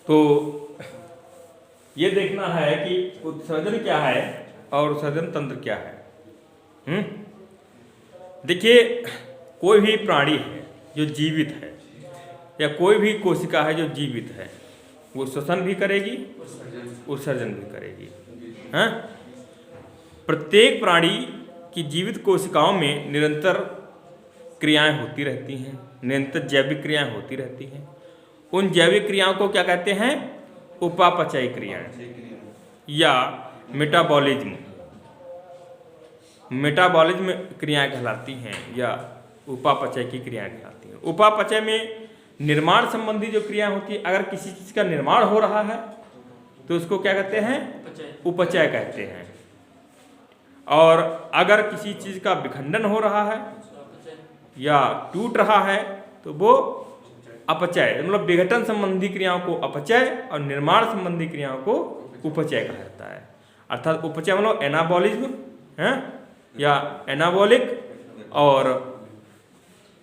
तो ये देखना है कि उत्सर्जन क्या है और उत्सर्जन तंत्र क्या है। देखिए, कोई भी प्राणी है जो जीवित है या कोई भी कोशिका है जो जीवित है, वो श्वसन भी करेगी, उत्सर्जन भी करेगी। हाँ, प्रत्येक प्राणी की जीवित कोशिकाओं में निरंतर क्रियाएं होती रहती हैं, निरंतर जैविक क्रियाएं होती रहती हैं। उन जैविक क्रियाओं को क्या कहते हैं? उपापचयी क्रियाएं या मेटाबॉलिज्म। मेटाबॉलिज्म क्रियाएं कहलाती हैं या उपापचय की क्रियाएं कहलाती हैं। उपापचय में निर्माण संबंधी जो क्रिया होती है, अगर किसी चीज का निर्माण हो रहा है तो उसको क्या कहते हैं? उपचय कहते हैं। और अगर किसी चीज का विखंडन हो रहा है या टूट रहा है तो वो अपचय, मतलब विघटन संबंधी क्रियाओं को अपचय और निर्माण संबंधी क्रियाओं को उपचय कहा जाता है। अर्थात उपचय मतलब एनाबॉलिज्म है या एनाबॉलिक, और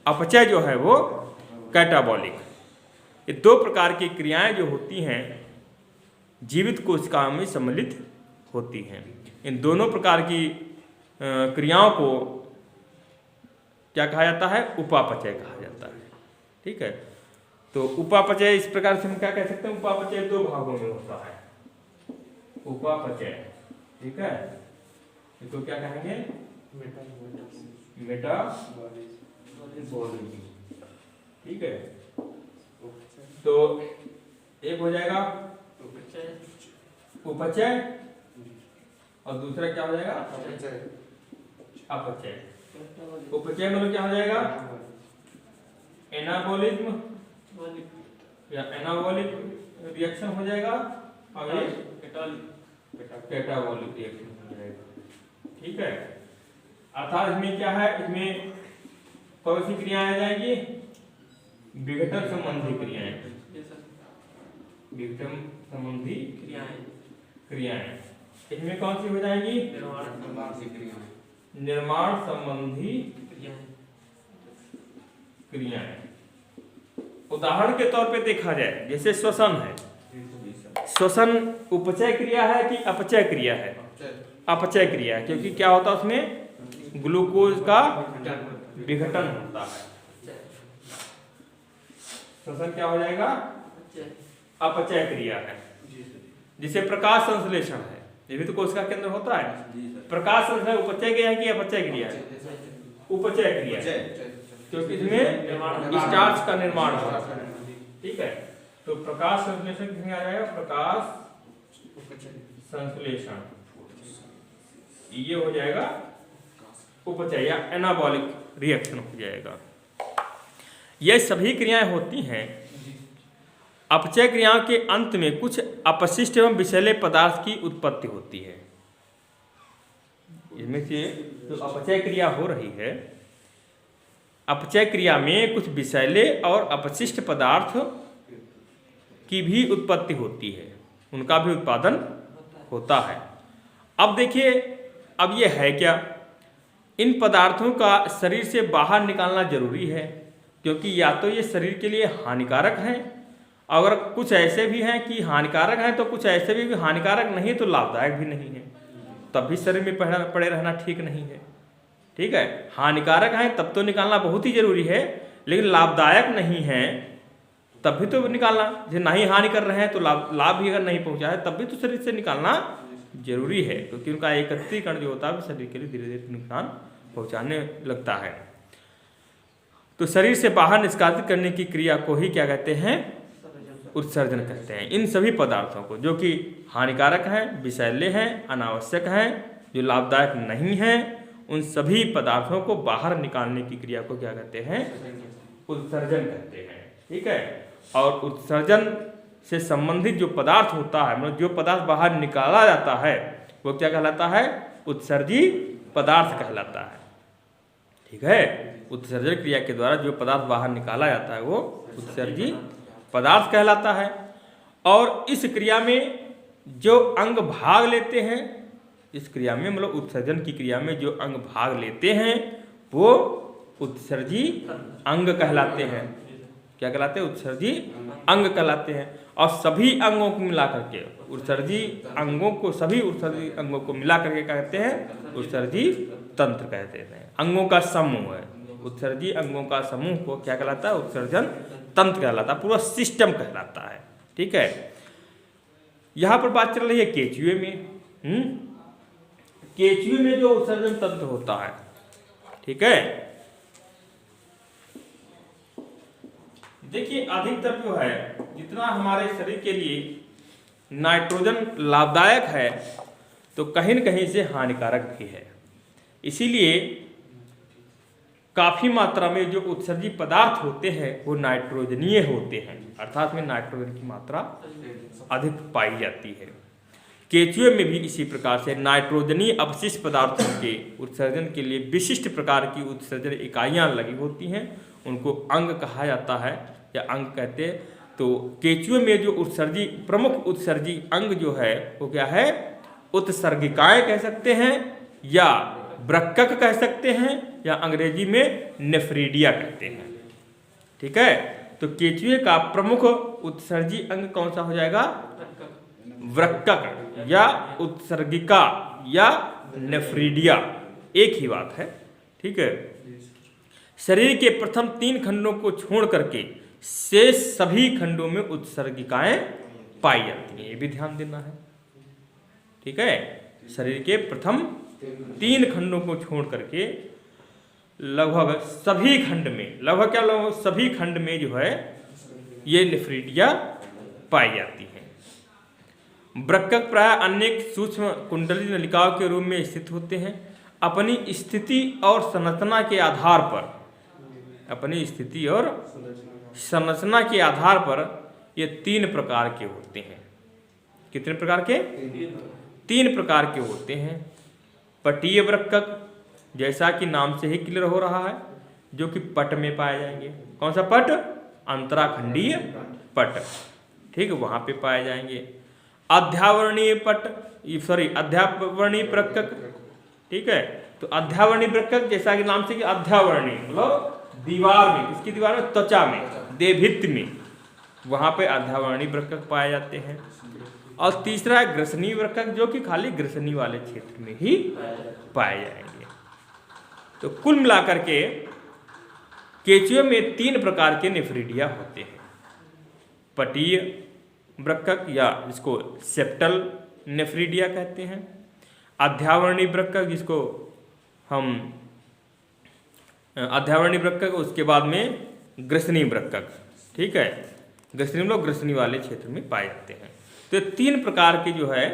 अपचय जो है वो कैटाबॉलिक। ये दो प्रकार की क्रियाएं जो होती हैं जीवित कोशिकाओं में सम्मिलित होती हैं। इन दोनों प्रकार की क्रियाओं को क्या कहा जाता है? उपापचय कहा जाता है। ठीक है, तो उपापचय इस प्रकार से हम क्या कह सकते हैं? उपापचय दो भागों में होता है। उपापचय, ठीक है, इसको क्या कहेंगे? मेटाबॉलिज्म। ठीक है, तो एक हो जाएगा उपचय और दूसरा क्या हो जाएगा? अपचय। उपचय मतलब क्या हो जाएगा? एनाबॉलिज्म या एनाबॉलिक रिएक्शन हो जाएगा और ये कैटाबॉलिक रिएक्शन हो जाएगा। ठीक है, अर्थात इसमें क्या है? इसमें कौन सी क्रियाएं आ जाएंगी? विघटन संबंधी क्रियाएं, विघटन संबंधी क्रियाएं। इसमें कौन सी हो जाएंगी? निर्माण संबंधी क्रियाएं। उदाहरण के तौर पे देखा जाए, जैसे श्वसन है, श्वसन उपचय क्रिया है कि अपचय क्रिया है? अपचय क्रिया है, क्योंकि क्या होता है उसमें? ग्लूकोज का विघटन होता है। श्वसन क्या हो जाएगा? अपचय क्रिया है। जिसे प्रकाश संश्लेषण है, ये भी तो कोशिका के अंदर होता है। प्रकाश संश्लेषण उपचय क्रिया है कि अपचय क्रिया है? उपचय क्रिया है, क्योंकि इसमें स्टार्च का निर्माण होता है। ठीक है, तो प्रकाश संश्लेषण किसमें आ जाएगा? प्रकाश संश्लेषण, ये हो जाएगा उपचय या एनाबॉलिक रिएक्शन हो जाएगा। यह सभी क्रियाएं होती हैं। अपचय क्रियाओं के अंत में कुछ अपशिष्ट एवं विषैले पदार्थ की उत्पत्ति होती है। इसमें से जो अपचय क्रिया हो रही है, अपचय क्रिया में कुछ विषैले और अपशिष्ट पदार्थ की भी उत्पत्ति होती है, उनका भी उत्पादन होता है। अब देखिए, अब ये है क्या? इन पदार्थों का शरीर से बाहर निकालना जरूरी है, क्योंकि या तो ये शरीर के लिए हानिकारक हैं, अगर कुछ ऐसे भी हैं कि हानिकारक हैं तो कुछ ऐसे भी हानिकारक नहीं तो लाभदायक भी नहीं है, तब भी शरीर में पड़े रहना ठीक नहीं है। ठीक है, हानिकारक हैं तब तो निकालना बहुत ही जरूरी है, लेकिन लाभदायक नहीं है तब भी तो निकालना, जो नहीं हानि कर रहे हैं तो लाभ भी अगर नहीं पहुंचा है तब भी तो शरीर से निकालना जरूरी है, क्योंकि उनका एकत्रीकरण जो होता है शरीर के लिए धीरे धीरे नुकसान पहुंचाने लगता है। तो शरीर से बाहर निष्कासित करने की क्रिया को ही क्या कहते हैं? उत्सर्जन कहते हैं। इन सभी पदार्थों को जो कि हानिकारक हैं, विषैले हैं, अनावश्यक हैं, जो लाभदायक नहीं हैं, उन सभी पदार्थों को बाहर निकालने की क्रिया को क्या कहते हैं? उत्सर्जन कहते हैं। ठीक है, और उत्सर्जन से संबंधित जो पदार्थ होता है, मतलब जो पदार्थ बाहर निकाला जाता है, वो क्या कहलाता है? उत्सर्जी पदार्थ कहलाता है। ठीक है, उत्सर्जन क्रिया के द्वारा जो पदार्थ बाहर निकाला जाता है वो उत्सर्जी पदार्थ कहलाता है। और इस क्रिया में जो अंग भाग लेते हैं, इस क्रिया में मतलब उत्सर्जन की क्रिया में जो अंग भाग लेते हैं वो उत्सर्जी अंग कहलाते हैं। क्या कहलाते हैं? उत्सर्जी अंग कहलाते हैं। और सभी अंगों को मिला करके उत्सर्जी अंगों को, सभी उत्सर्जी अंगों को मिला करके कहते हैं उत्सर्जी तंत्र कहते हैं। अंगों का समूह है, उत्सर्जी अंगों का समूह को क्या कहलाता है? उत्सर्जन तंत्र कहलाता है, पूरा सिस्टम कहलाता है। ठीक है, यहां पर बात चल रही है केचुए में। केचुए में जो उत्सर्जन तंत्र होता है, ठीक है, देखिए अधिकतर जो है, जितना हमारे शरीर के लिए नाइट्रोजन लाभदायक है तो कहीं न कहीं से हानिकारक भी है। इसीलिए काफी मात्रा में जो उत्सर्जी पदार्थ होते हैं वो नाइट्रोजनीय होते हैं, अर्थात में नाइट्रोजन की मात्रा अधिक पाई जाती है। केचुए में भी इसी प्रकार से नाइट्रोजनीय अपशिष्ट पदार्थों के उत्सर्जन के लिए विशिष्ट प्रकार की उत्सर्जन इकाइयां लगी होती हैं, उनको अंग कहा जाता है या अंग कहते हैं। तो केचुए में जो उत्सर्जी प्रमुख उत्सर्जी अंग जो है वो क्या है? उत्सर्गिकाएं कह सकते हैं या वृक्कक कह सकते हैं या अंग्रेजी में नेफ्रीडिया कहते हैं। ठीक है, तो केचुए का प्रमुख उत्सर्जी अंग कौन सा हो जाएगा? वृक्कक या उत्सर्गिका या नेफ्रीडिया, एक ही बात है। ठीक है, शरीर के प्रथम 3 खंडों को छोड़ करके शेष सभी खंडों में उत्सर्गिकाएं पाई जाती हैं, ये भी ध्यान देना है। ठीक है, शरीर के प्रथम 3 खंडों को छोड़ करके लगभग सभी खंड में, लगभग क्या, लगभग सभी खंड में जो है ये नेफ्रीडिया पाई जाती हैं। वृक्कक प्राय अनेक सूक्ष्म कुंडली नलिकाओं के रूप में स्थित होते हैं। अपनी स्थिति और संरचना के आधार पर, अपनी स्थिति और संरचना के आधार पर ये 3 प्रकार के होते हैं। कितने प्रकार के? 3 प्रकार के होते हैं। पटीय वृक्कक, जैसा कि नाम से ही क्लियर हो रहा है, जो कि पट में पाए जाएंगे। कौन सा पट? अंतराखंडीय पट। ठीक है, वहां पे पाए जाएंगे। अध्यावरणीय पट, सॉरी अध्यावरणीय वृक्कक। ठीक है, तो अध्यावरणीय वृक्कक जैसा कि नाम से कि अध्यावरणीय मतलब दीवार में, किसकी दीवार में? त्वचा में, देभित्त में, वहां पे अध्यावरणीय वृक्कक पाए जाते हैं। और तीसरा है ग्रसनीय वृक्कक, जो कि खाली ग्रसनी वाले क्षेत्र में ही पाए जाएंगे। तो कुल मिलाकर के केचुए में 3 प्रकार के नेफ्रीडिया होते हैं। पटीय वृक्कक या जिसको सेप्टल नेफ्रीडिया कहते हैं, अध्यावरणीय वृक्कक जिसको हम अध्यावरणीय वृक्कक, उसके बाद में ग्रसनी वृक्कक। ठीक है, ग्रसनी लोग ग्रसनी वाले क्षेत्र में पाए जाते हैं। तो 3 प्रकार के जो है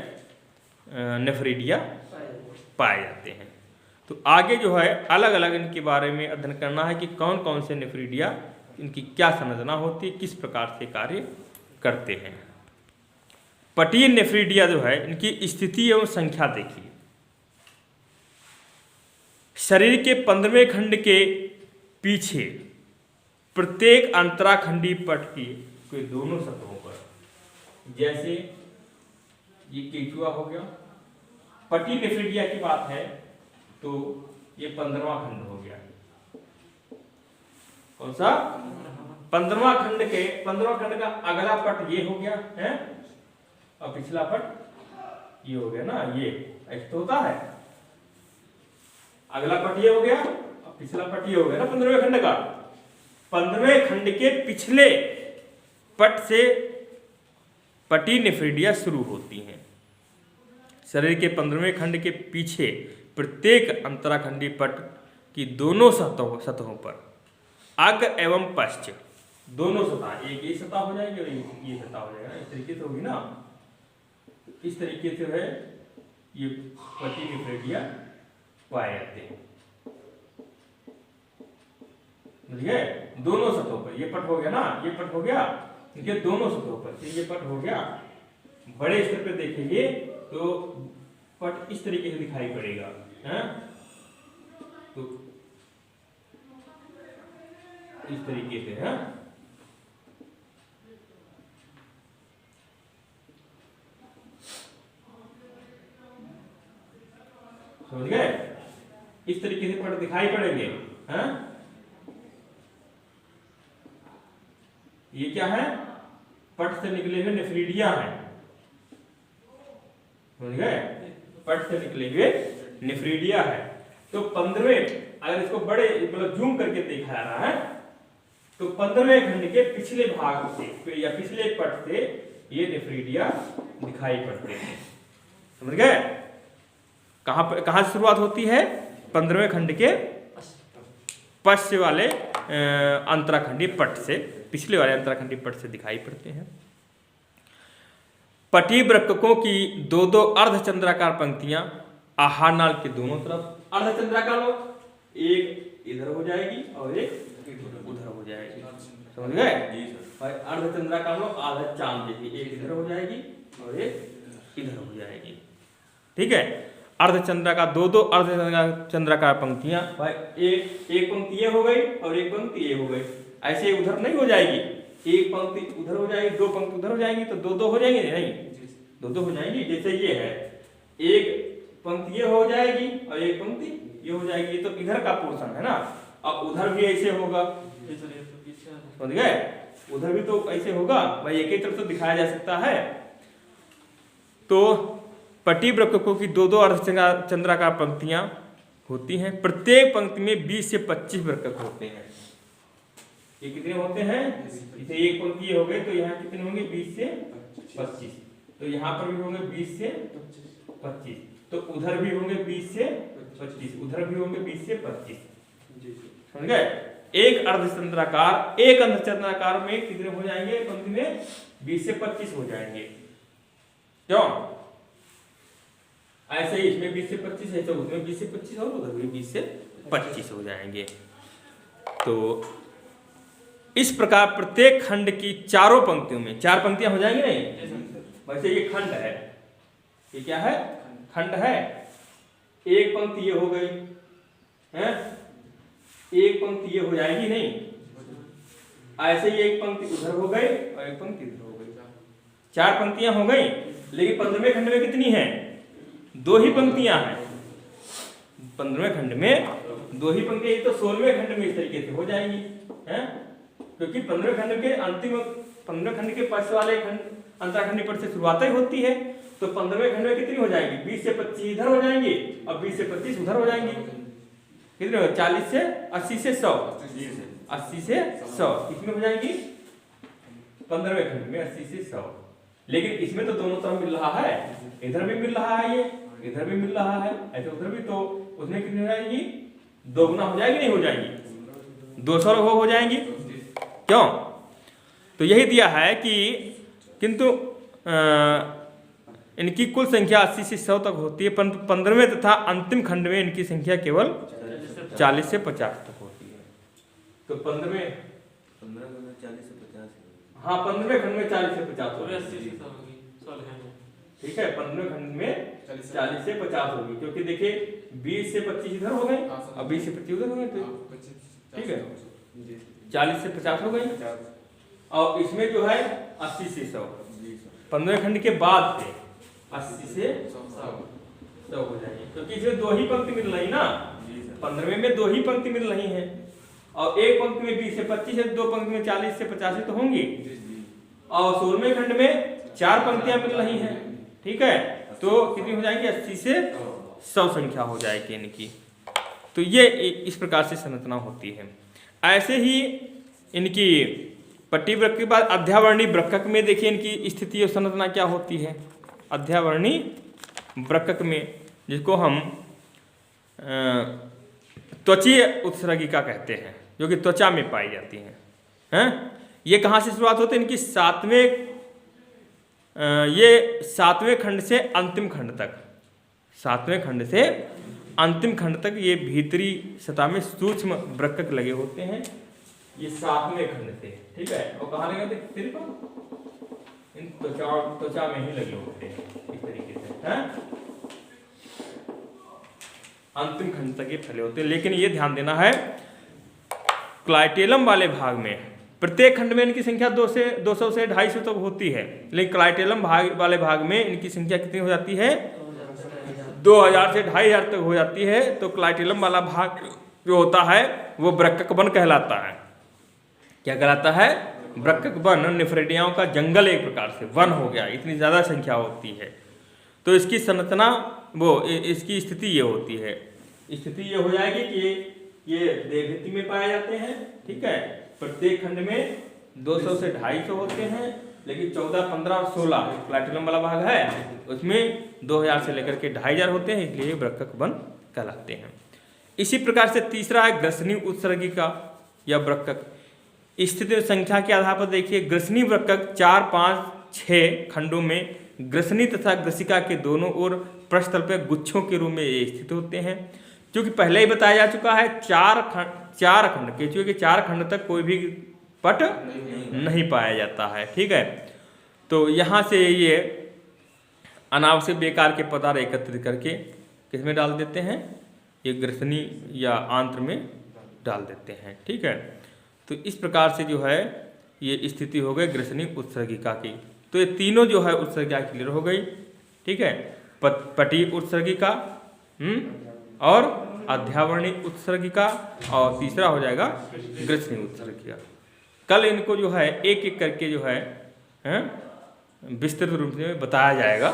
नेफ्रीडिया पाए जाते हैं। तो आगे जो है अलग अलग इनके बारे में अध्ययन करना है कि कौन कौन से नेफ्रीडिया, इनकी क्या संरचना होती है, किस प्रकार से कार्य करते हैं। पटीय नेफ्रीडिया जो है, इनकी स्थिति एवं संख्या देखिए। शरीर के 15वें खंड के पीछे प्रत्येक अंतराखंडी पट के दोनों सतहों पर, जैसे ये केचुआ हो गया, पटीय नेफ्रीडिया की बात है तो ये 15वां खंड हो गया। कौन सा? 15वां खंड के 15वां खंड का अगला पट ये हो गया है और पिछला पट ये हो गया ना, ये ऐसा तो होता है। अगला पट ये हो गया और पिछला पट ये हो गया ना 15वें खंड का। 15वें खंड के पिछले पट से पटीय नेफ्रीडिया शुरू होती हैं। शरीर के 15वें खंड के पीछे प्रत्येक अंतराखंडी पट की दोनों सतहों पर अग्र एवं पश्च दोनों सतह, एक ये सतह हो जाएगी और ये सतह हो जाएगा, इस तरीके से होगी ना। इस तरीके से है ये पटीय नेफ्रीडिया पाए जाते हैं। समझिए, दोनों सतहों पर, ये पट हो गया ना, ये पट हो गया, इनके दोनों सतहों पर ये पट हो गया। बड़े स्तर पे देखेंगे तो पट इस तरीके से दिखाई पड़ेगा है, तो इस तरीके से है। समझ गए? इस तरीके से पट दिखाई पड़ेंगे हैं। ये क्या है? पट से निकले हुए नेफ्रीडिया है, समझ गए? पट से निकले हुए नेफ्रीडिया है। तो 15वें, अगर इसको बड़े मतलब जूम करके देखा जा रहा है तो 15वें खंड के पिछले भाग से या पिछले पट से ये नेफ्रीडिया दिखाई पड़ते हैं, समझ गए? कहां से शुरुआत होती है? 15वें खंड के पश्चिम वाले अंतराखंडी पट से, पिछले वाले अंतराखंडी पट से दिखाई पड़ते हैं। पटी वृक्कों की दो दो अर्धचंद्राकार पंक्तियां आहार नाल के दोनों तरफ अर्धचंद्राकार हो, एक इधर हो जाएगी और एक उधर हो जाएगी, समझ गए? अर्धचंद्राकार हो, आधा चांद जैसी, एक इधर हो जाएगी और एक इधर हो जाएगी, ठीक है? अर्धचंद्राकार दो दो अर्धचंद्राकार पंक्तियां, एक पंक्ति ये हो गई और एक पंक्ति ये हो गई, ऐसे उधर नहीं हो जाएगी, एक पंक्ति उधर हो जाएगी, दो पंक्ति उधर हो जाएंगी, तो दो दो हो जाएंगे, नहीं दो दो हो जाएंगी। जैसे ये है, एक पंक्ति ये हो जाएगी और एक पंक्ति ये हो जाएगी, ये तो इधर का पोर्शन है ना, अब उधर भी ऐसे होगा, समझ गए? उधर भी तो ऐसे होगा भाई, एक ही तरफ तो दिखाया जा सकता है। तो पटी वृक्कों की दो दो अर्धचंद्राकार पंक्तियां होती हैं, प्रत्येक पंक्ति में 20 से 25 वृक्क होते हैं। ये कितने होते हैं? इसे एक पंक्ति हो गए तो यहाँ कितने होंगे? 20 से 25, तो यहाँ पर भी होंगे 20 से 25, तो उधर भी होंगे 20 से 25, उधर भी होंगे 20 से 25, समझ गए? एक अर्धचंद्राकार में कितने हो जाएंगे? पंक्ति में 20 से 25 हो जाएंगे, क्यों? ऐसे ही इसमें 20 से 25 है तो उसमें 20 से 25 और उधर भी 20 से 25 हो जाएंगे। तो इस प्रकार प्रत्येक खंड की चारों पंक्तियों में 4 पंक्तियां हो जाएंगी, नहीं? वैसे ये खंड है, ये क्या है? खंड है। एक पंक्ति ये हो गई है, एक पंक्ति ये हो जाएगी, नहीं? ऐसे ही एक पंक्ति उधर हो गई और एक पंक्ति इधर हो गई, 4 पंक्तियां हो गई। लेकिन 15वें खंड में कितनी है? 2 ही पंक्तियां हैं। 15वें खंड में 2 ही पंक्तियां, तो 16वें खंड में इस तरीके से हो जाएंगी, हैं? क्योंकि 15वें खंड के अंतिम, 15वें खंड के पश्चिम वाले खंड अंतराखंडी पट से शुरुआत ही होती है, तो 15वें खंड में कितनी हो जाएगी? 20 से 25 इधर हो जाएंगी और 20 से 25 उधर हो जाएंगी। कितने हो? 40 से 80 से 100, 80 से 100 किसमें हो जाएगी? 15वें खंड में 80 से 100। लेकिन इसमें तो दोनों तरफ मिल रहा है, इधर भी मिल रहा है, ये इधर भी मिल रहा है, ऐसे उधर भी, तो उसमें कितनी हो जाएगी? दोगुना हो जाएगी, नहीं हो जाएगी? 200 हो जाएंगी, क्यों? तो यही दिया है कि किंतु इनकी कुल संख्या 80 से 100 तक होती है, परंतु 15वें तथा अंतिम खंड में इनकी संख्या केवल 40 से 50 तक होती है। तो 15वें 40 से 50, हाँ 15वें खंड में 40 से 50 होगी, ठीक है? 15वें खंड में 40 से 50 होगी, क्योंकि देखिए 20 से 25 इधर हो गए और 20 से 25 उधर हो गए, तो ठीक है 40 से 50 हो गई। और इसमें जो है 80 से 100, 15वें खंड के बाद से 80 से 100 हो जाएगी, क्योंकि इसमें 2 ही पंक्ति मिल रही ना, 15वें में 2 ही पंक्ति मिल रही है, और एक पंक्ति में 20 से 25 है, 2 पंक्ति में 40 से 50 तो होंगी, और 16वें खंड में 4 पंक्तियां मिल रही हैं, ठीक है? तो कितनी हो जाएगी? 80 से 100 संख्या हो जाएगी इनकी। तो ये इस प्रकार से संरचना होती है। ऐसे ही इनकी पट्टी वृक्क के बाद अध्यावर्णी वृक्क में देखिए इनकी स्थिति और संरचना क्या होती है। अध्यावर्णी वृक्क में, जिसको हम त्वचीय उत्सर्गिका कहते हैं, जो कि त्वचा में पाई जाती हैं। ये कहाँ से शुरुआत होती है? इनकी 7वें खंड से अंतिम खंड तक, 7वें खंड से अंतिम खंड तक ये भीतरी सतह में सूक्ष्म वृक्क लगे होते हैं, ये 7वें खंड से, ठीक है? और कहाँ लगे होते हैं? सिर्फ इन त्वचा में ही लगे होते हैं, इस तरीके से, हैं? अंतिम खंड तक ये फैले होते हैं। लेकिन ये ध्यान देना है, क्लाइटेलम वाले भाग में प्रत्येक खंड में इनकी संख्या 200 से 250 तक होती है, लेकिन क्लाइटेलम वाले भाग में इनकी संख्या कितनी हो जाती है? 2000 से 2500 तक हो जाती है। तो क्लाइटेलम वाला भाग जो होता है वो वृक्क वन कहलाता है। क्या कहलाता है? वृक्कक वन निफरेडियाओं का जंगल एक प्रकार से वन हो गया, इतनी ज़्यादा संख्या होती है। तो इसकी संरचना इसकी स्थिति ये होती है, स्थिति ये हो जाएगी कि ये देवभित्ति में पाए जाते हैं, ठीक है। प्रत्येक खंड में 200 से 250 होते हैं, लेकिन 14, 15 और 16 प्लैटिनम वाला भाग है, उसमें 2000 से लेकर के 2500 होते हैं, इसलिए वृक्कक वन कहलाते हैं। इसी प्रकार से तीसरा है ग्रसनी उत्सर्गिका या वृक्कक। स्थिति संख्या के आधार पर देखिए, ग्रसनी वृक्कक 4, 5, 6 खंडों में ग्रसनी तथा ग्रसिका के दोनों ओर पृष्ठतल पर गुच्छों के रूप में ये स्थित होते हैं। क्योंकि पहले ही बताया जा चुका है, चार खंड केंचुए के 4 खंड तक कोई भी पट नहीं पाया जाता है, ठीक है। तो यहाँ से ये अनावश्यक बेकार के पदार्थ एकत्रित करके किसमें डाल देते हैं, ये ग्रसनी या आंत्र में डाल देते हैं, ठीक है। तो इस प्रकार से जो है ये स्थिति हो गई ग्रसनी उत्सर्गिका की। तो ये तीनों जो है उत्सर्गिका क्लियर हो गई, ठीक है। पटी उत्सर्गिका और अध्यावरणी उत्सर्गिका, और तीसरा हो जाएगा ग्रसनी उत्सर्गिका। कल इनको जो है एक एक करके जो है विस्तृत रूप में बताया जाएगा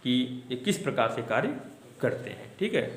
कि ये किस प्रकार से कार्य करते हैं, ठीक है।